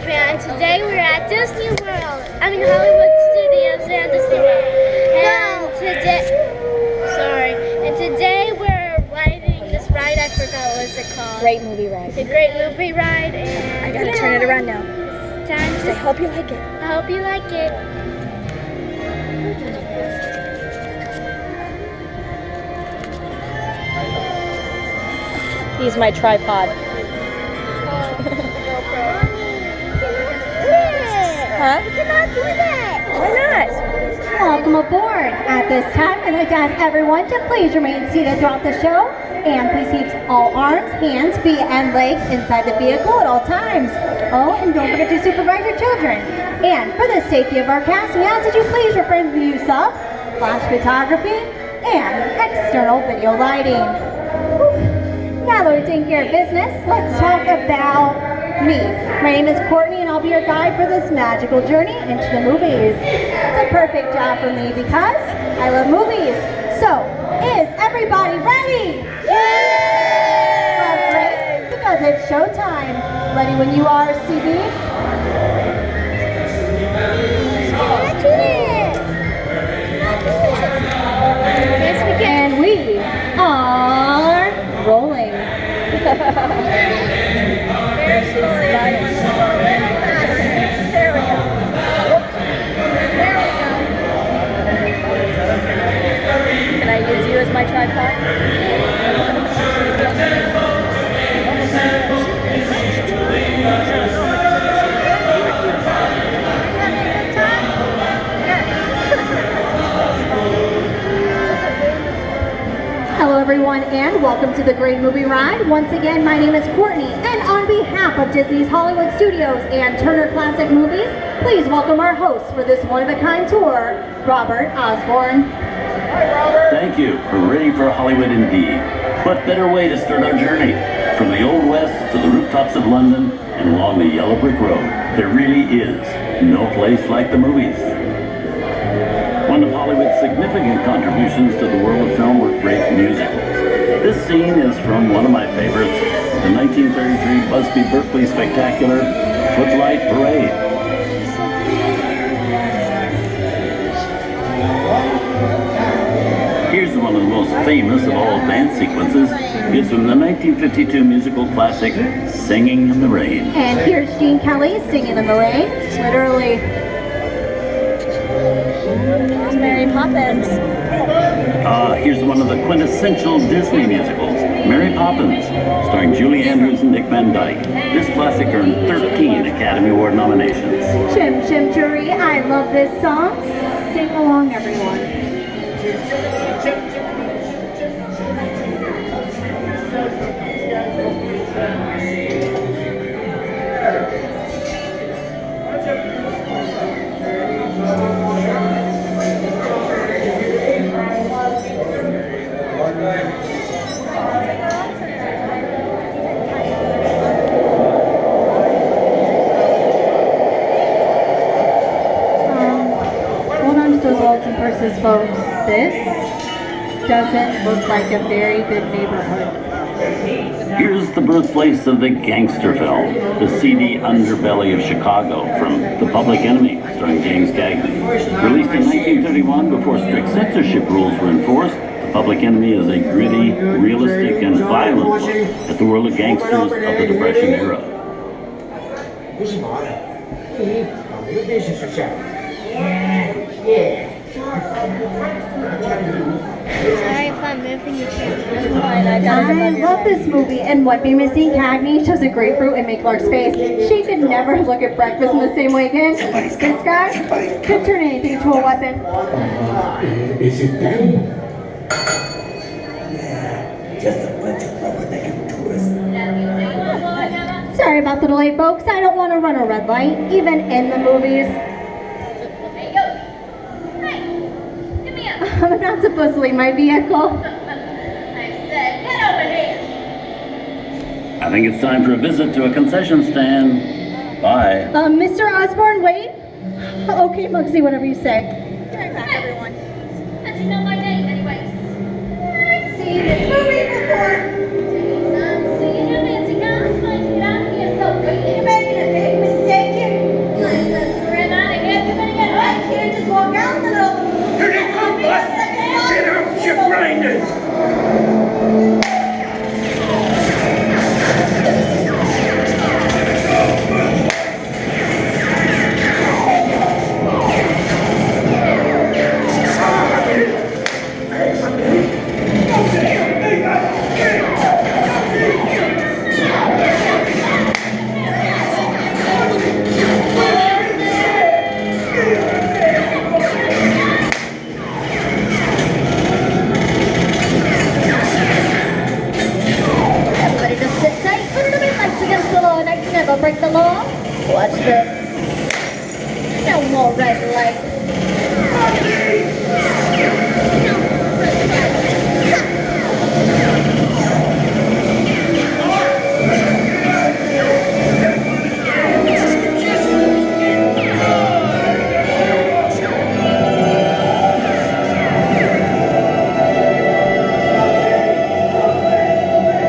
and today we're at Disney World. I mean Hollywood Studios and Disney World. And today we're riding this ride. I forgot what it's called. Great movie ride. The Great Movie Ride. And I gotta turn it around now. It's time I hope you like it. I hope you like it. He's my tripod. Huh? You cannot do that. Why not? Welcome aboard. At this time, I'd like to ask everyone to please remain seated throughout the show, and please keep all arms, hands, feet, and legs inside the vehicle at all times. Oh, and don't forget to supervise your children. And for the safety of our cast, we ask that you please refrain from the use of flash photography and external video lighting. Whew. Now that we're taking care of business, let's talk about me. My name is Courtney, and I'll be your guide for this magical journey into the movies. It's a perfect job for me because I love movies. So, is everybody ready? Yay! Well, great, because it's showtime. Ready when you are, CB? And we are rolling. Can I use you as my tripod? Hello everyone, and welcome to the Great Movie Ride. Once again, my name is Courtney, and on behalf of Disney's Hollywood Studios and Turner Classic Movies, please welcome our host for this one-of-a-kind tour, Robert Osborne. Thank you. We're ready for Hollywood indeed. What better way to start our journey? From the Old West to the rooftops of London and along the yellow brick road, there really is no place like the movies. One of Hollywood's significant contributions to the world of film were great musicals. This scene is from one of my favorites, the 1933 Busby Berkeley spectacular, Footlight Parade. Here's one of the most famous of all dance sequences. It's from the 1952 musical classic, Singing in the Rain. And here's Gene Kelly singing in the rain, literally. It's Mary Poppins. Here's one of the quintessential Disney musicals, Mary Poppins, starring Julie Andrews and Dick Van Dyke. This classic earned 13 Academy Award nominations. Chim Chim Cheree, I love this song. Sing along, everyone. Hold on to those walls and purses, folks. This doesn't look like a very good neighborhood. Here's the birthplace of the gangster film, the seedy underbelly of Chicago, from The Public Enemy, starring James Cagney. Released in 1931 before strict censorship rules were enforced, The Public Enemy is a gritty, realistic, and violent look at the world of gangsters of the Depression era. Sorry if I'm moving your camera. I love this movie, and what made me see Cagney shows a grapefruit in May Clark's face. She could never look at breakfast in the same way again. This guy could turn anything into a weapon. Is it them? Yeah, just a bunch of rubber-necking tourists. Sorry about the delay, folks. I don't want to run a red light, even in the movies. I'm not supposed to leave my vehicle. I think it's time for a visit to a concession stand. Bye. Mr. Osborne, wait. Okay, Muggsy, whatever you say. Turn back, everyone. How'd you know my name, anyways? I've seen this movie before. See you, Nancy, guys. Let's get out of here. So, You're making a big mistake. Watch this. No more red light.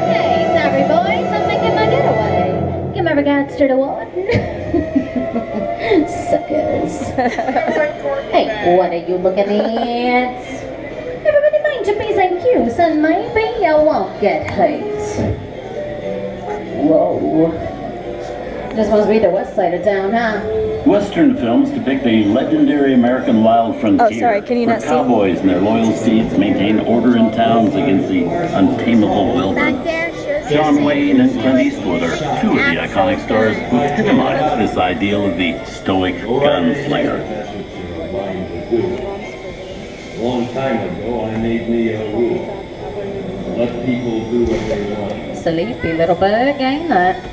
Hey, sorry boys, I'm making my getaway. Give my regards to the one. Suckers. Hey, what are you looking at? Everybody mind your P's and Q's and maybe you won't get hate. Whoa. This must be the west side of town, huh? Western films depict the legendary American wild frontier. Oh, sorry, can you where not see? cowboys and their loyal steeds maintain order in towns against the untamable wilderness. Back there shows John you Wayne and Clint Eastwood are two of the iconic stars who epitomize this ideal of the stoic gunslinger. A long time ago, I made me a rule. Let people do what they want. Sleepy little bug, ain't that?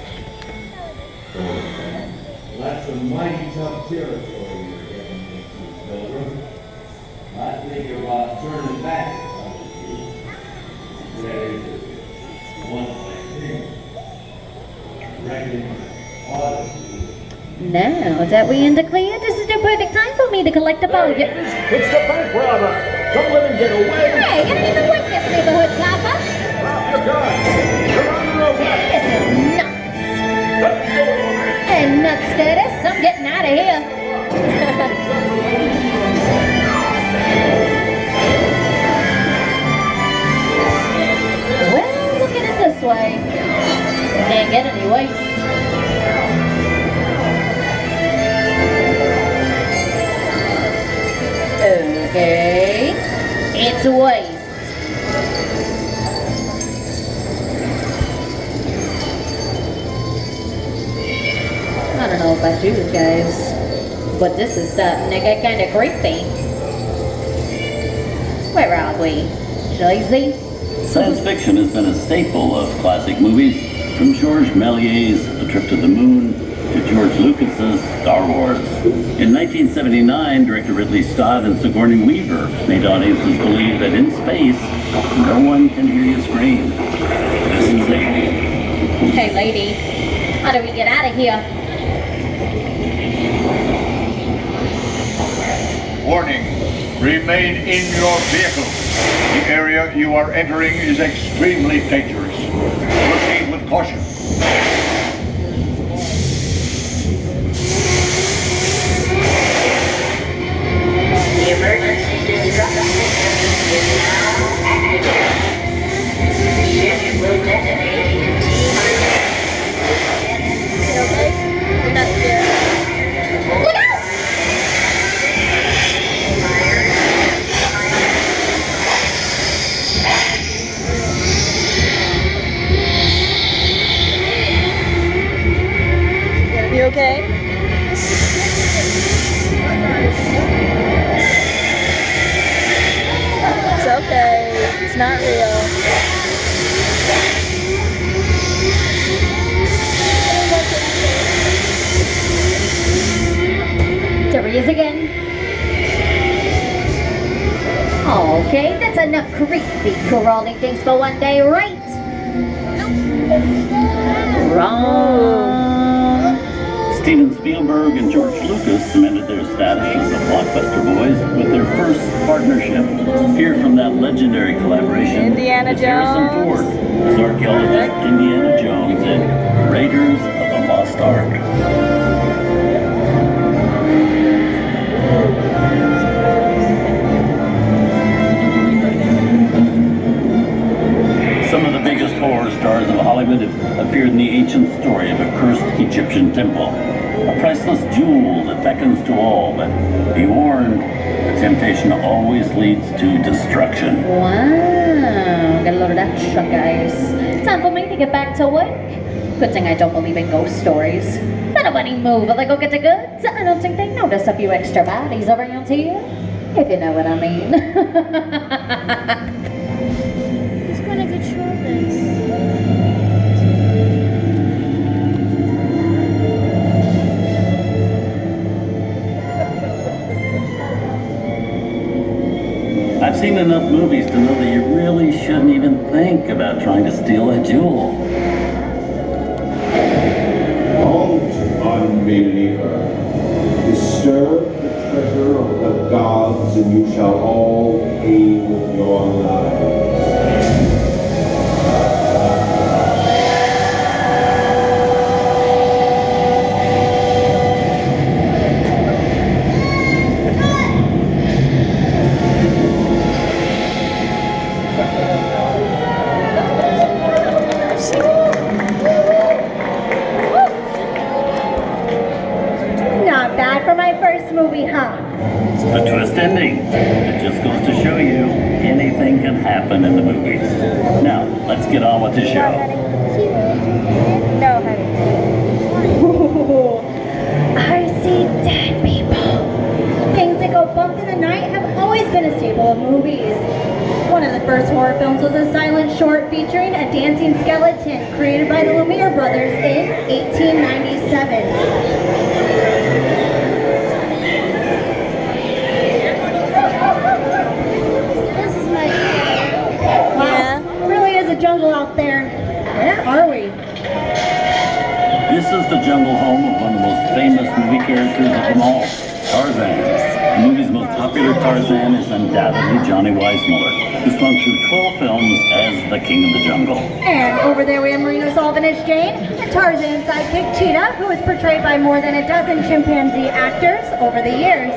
That's a mighty tough territory you're getting into, Pilgrim. I think about turning back on you. There's one thing. Reckon odyssey. Now that we in the clear, this is the perfect time for me to collect a boat. It's the bank robber. Don't let him get away. Hey, you don't even like this neighborhood, Papa. Drop your gun. You're on the road. This is nuts. Let's go over. And nuts status, I'm getting out of here. Well, look at it this way. Can't get any waste. Okay, it's a waste. I don't know about you guys, but this is starting to get kind of creepy. Where are we? Jersey? Science fiction has been a staple of classic movies, from Georges Méliès' A Trip to the Moon to George Lucas's Star Wars. In 1979, director Ridley Scott and Sigourney Weaver made audiences believe that in space, no one can hear you scream. This is it. Hey lady, how do we get out of here? Warning, remain in your vehicle. The area you are entering is extremely dangerous. Proceed with caution. The emergency distress system is now activated. Ship will detonate in T-minus. You okay? You're not scared. Look out! You okay? It's okay. It's not real. There he is again. Okay, that's enough creepy crawling things for one day, right? Wrong. Steven Spielberg and George Lucas cemented their status as the blockbuster boys with their first partnership. Hear from that legendary collaboration. Indiana is Harrison Jones. Ford as archaeologist Indiana Jones in Raiders of the Lost Ark. Some of the biggest horror stars of Hollywood have appeared in the ancient story of a cursed Egyptian temple. A priceless jewel that beckons to all, but be warned, the temptation always leads to destruction. Wow, got a load of that shit, guys. Time for me to get back to work. Good thing I don't believe in ghost stories. Let nobody move while I go get the goods. I don't think they notice a few extra bodies around here. If you know what I mean. Who's gonna control this? enough movies to know that you really shouldn't even think about trying to steal a jewel. Halt, unbeliever. Disturb the treasure of the gods, and you shall all pay with your lives. Not bad for my first movie, huh? A twist ending. It just goes to show you anything can happen in the movies. Now, let's get on with the show. No, honey. I see dead people. Things that go bump in the night have always been a staple of movies. One of the first horror films was a silent short featuring a dancing skeleton created by the Lumiere brothers in 1897. This is my Wow, it really is a jungle out there. Where are we? This is the jungle home of one of the most famous movie characters of them all, Tarzan. The movie's most popular Tarzan is undoubtedly Johnny Weissmuller, who swung through 12 films as the King of the Jungle. And over there we have Marina Sullivan as Jane, and Tarzan's sidekick Cheetah, who was portrayed by more than a dozen chimpanzee actors over the years.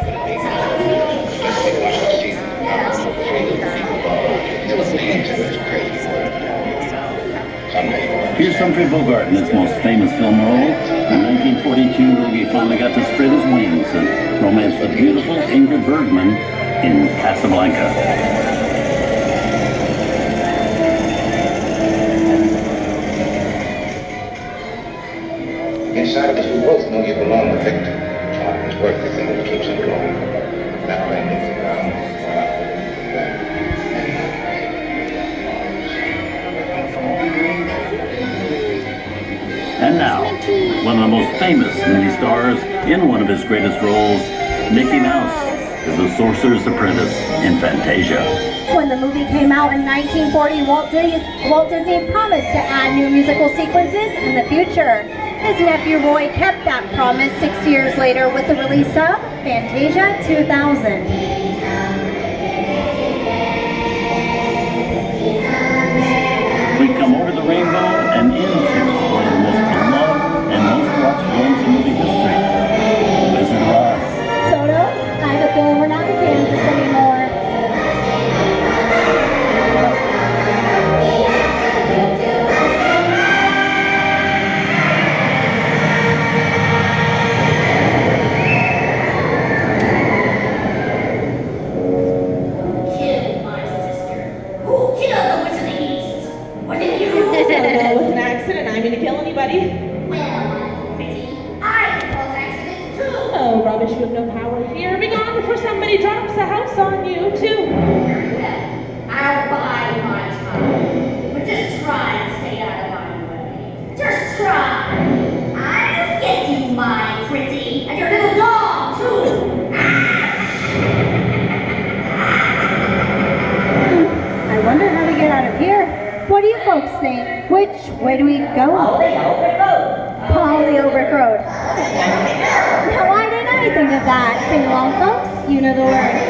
Here's Humphrey Bogart in his most famous film role. In 1942, Bogey finally got to spread his wings and romance the beautiful Ingrid Bergman in Casablanca. Inside of us, we both know you belong to Victor. His work is the thing that keeps him going. Now I need to And now, one of the most famous movie stars in one of his greatest roles, Mickey Mouse, is the Sorcerer's Apprentice in Fantasia. When the movie came out in 1940, Walt Disney promised to add new musical sequences in the future. His nephew Roy kept that promise 6 years later with the release of Fantasia 2000. We've come over the rainbow and into one of the most beloved and most watched films in movie history, Wizard of Oz. Soto, I have a feeling we're not in Kansas anymore. That was an accident. I didn't mean to kill anybody. Oh, rubbish with no power here. Be gone before somebody drops a house on you, too. I'll buy my time. But just try and stay out of my way. Just try. I'll get you, my pretty, and your little dog, too. I wonder how to get out of here. What do you folks think? Which way do we go? Polyover Road. Now, why didn't I think of that? Sing along, folks. You know the words.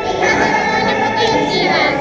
Because of the wonderful things he has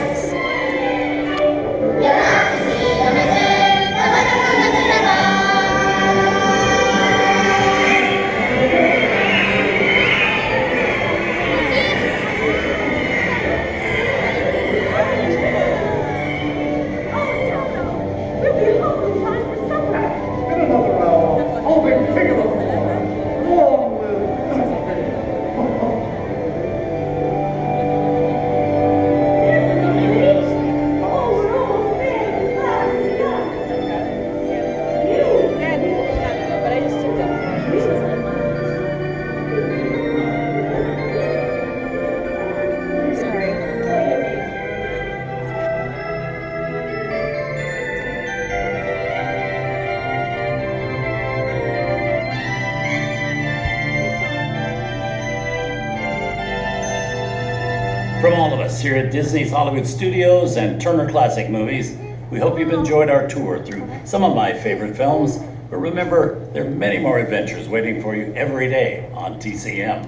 From all of us here at Disney's Hollywood Studios and Turner Classic Movies, we hope you've enjoyed our tour through some of my favorite films. But remember, there are many more adventures waiting for you every day on TCM.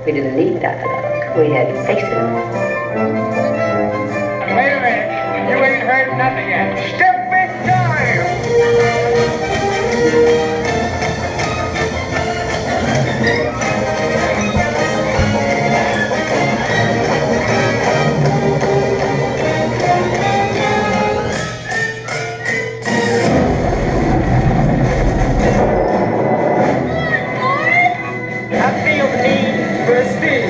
We didn't need dialogue. We had faces. Wait a minute. You ain't heard nothing yet. Step back time. I feel the need for speed.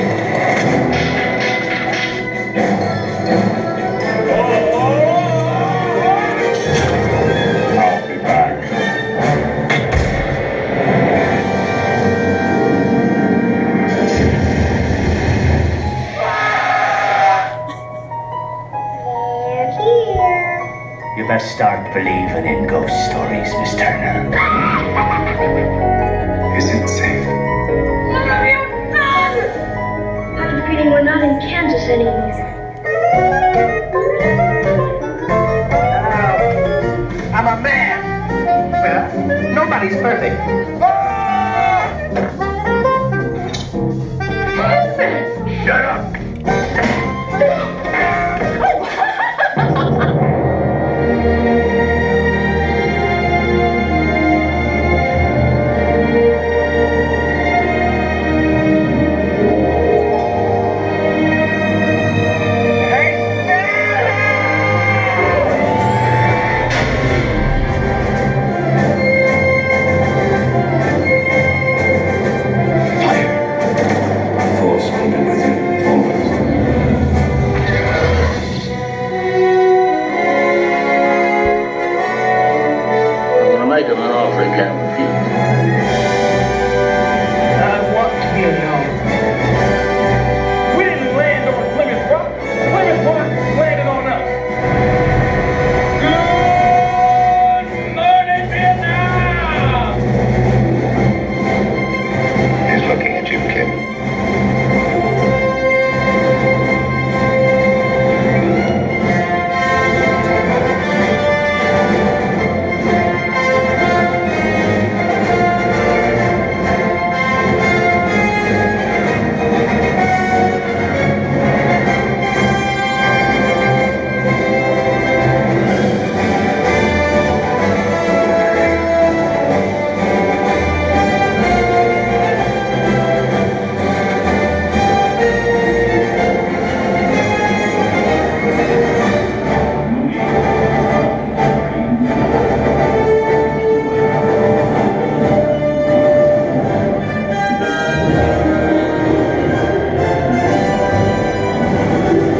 I'll be back. They're here. You best start believing in ghost stories, Miss Turner. Is it safe? What have you done? I was reading we're not in Kansas anymore. I'm a man. Well, nobody's perfect. Shut up. Force will be with you always. I'm gonna make him an offer he can't refuse. I want to be alone. We didn't land on Plymouth Rock. Plymouth Rock landed on us. Good morning, Vietnam! He's looking at you, kid.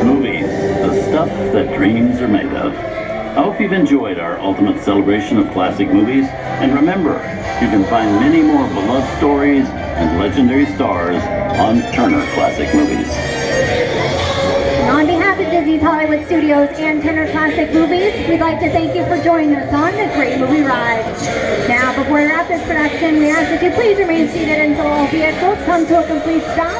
Movies, the stuff that dreams are made of. I hope you've enjoyed our ultimate celebration of classic movies. And remember, you can find many more beloved stories and legendary stars on Turner Classic Movies. On behalf of Disney's Hollywood Studios and Turner Classic Movies, we'd like to thank you for joining us on the Great Movie Ride. Now, before we wrap this production, we ask that you please remain seated until all vehicles come to a complete stop.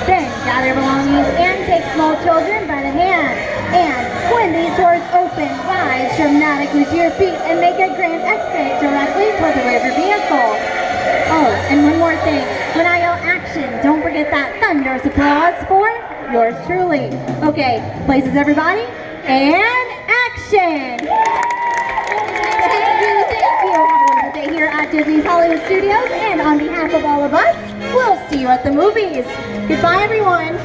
Then, gather your belongings and take small children by the hand. And when these doors open, rise dramatically to your feet and make a grand exit directly toward the rear of your vehicle. Oh, and one more thing. When I yell action, don't forget that thunderous applause for yours truly. Okay, places everybody, and action! Thank you. Have a wonderful day here at Disney's Hollywood Studios, and on behalf of all of us, we'll see you at the movies. Goodbye, everyone.